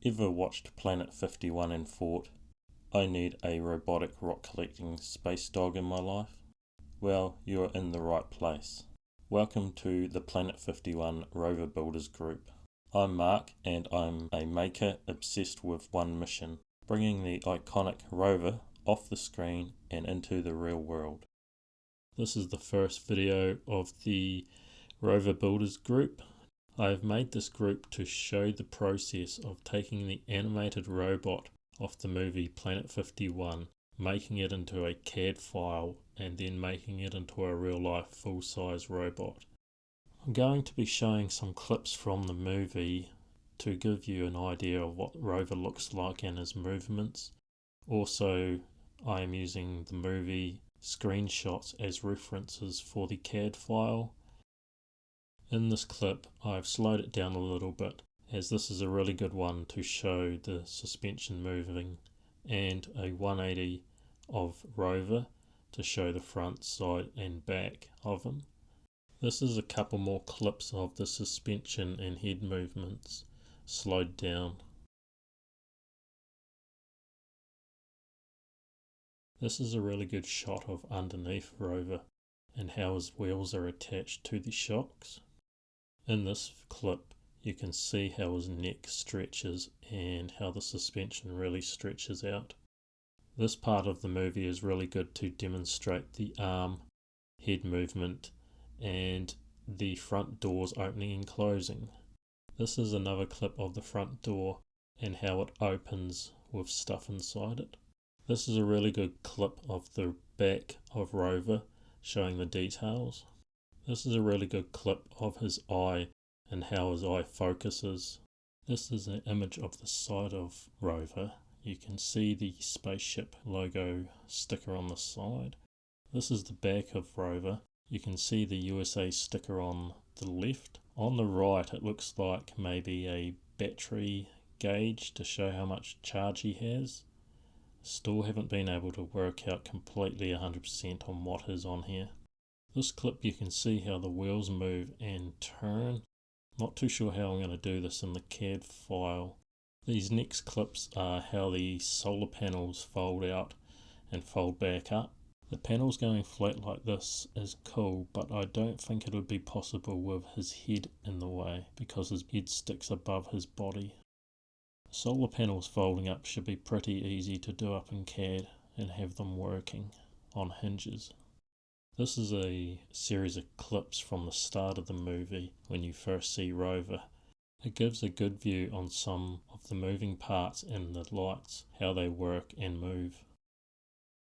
Ever watched Planet 51 and thought, I need a robotic rock collecting space dog in my life? Well, you're in the right place. Welcome to the Planet 51 Rover Builders Group. I'm Mark and I'm a maker obsessed with one mission, bringing the iconic Rover off the screen and into the real world. This is the first video of the Rover Builders Group. I have made this group to show the process of taking the animated robot off the movie Planet 51, making it into a CAD file and then making it into a real life full-size robot. I'm going to be showing some clips from the movie to give you an idea of what Rover looks like and his movements. Also, I am using the movie screenshots as references for the CAD file. In this clip, I've slowed it down a little bit, as this is a really good one to show the suspension moving, and a 180 of Rover to show the front, side and back of him. This is a couple more clips of the suspension and head movements slowed down. This is a really good shot of underneath Rover and how his wheels are attached to the shocks. In this clip, you can see how his neck stretches and how the suspension really stretches out. This part of the movie is really good to demonstrate the arm, head movement and the front doors opening and closing. This is another clip of the front door and how it opens with stuff inside it. This is a really good clip of the back of Rover showing the details. This is a really good clip of his eye and how his eye focuses. This is an image of the side of Rover. You can see the spaceship logo sticker on the side. This is the back of Rover. You can see the USA sticker on the left. On the right it looks like maybe a battery gauge to show how much charge he has. Still haven't been able to work out completely 100% on what is on here. This clip you can see how the wheels move and turn. Not too sure how I'm going to do this in the CAD file. These next clips are how the solar panels fold out and fold back up. The panels going flat like this is cool, but I don't think it would be possible with his head in the way because his head sticks above his body. Solar panels folding up should be pretty easy to do up in CAD and have them working on hinges. This is a series of clips from the start of the movie when you first see Rover. It gives a good view on some of the moving parts and the lights, how they work and move.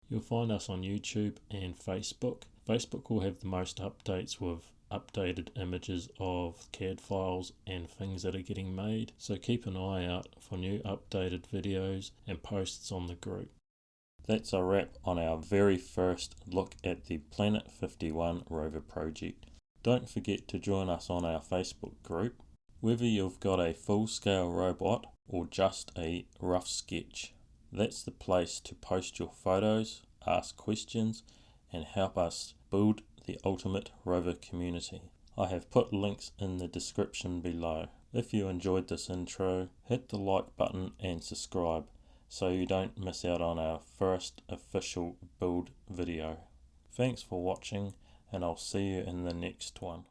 You'll find us on YouTube and Facebook. Facebook will have the most updates with updated images of CAD files and things that are getting made, so keep an eye out for new updated videos and posts on the group. That's a wrap on our very first look at the Planet 51 Rover project. Don't forget to join us on our Facebook group. Whether you've got a full-scale robot or just a rough sketch, that's the place to post your photos, ask questions and help us build the ultimate Rover community. I have put links in the description below. If you enjoyed this intro, hit the like button and subscribe so you don't miss out on our first official build video. Thanks for watching and I'll see you in the next one.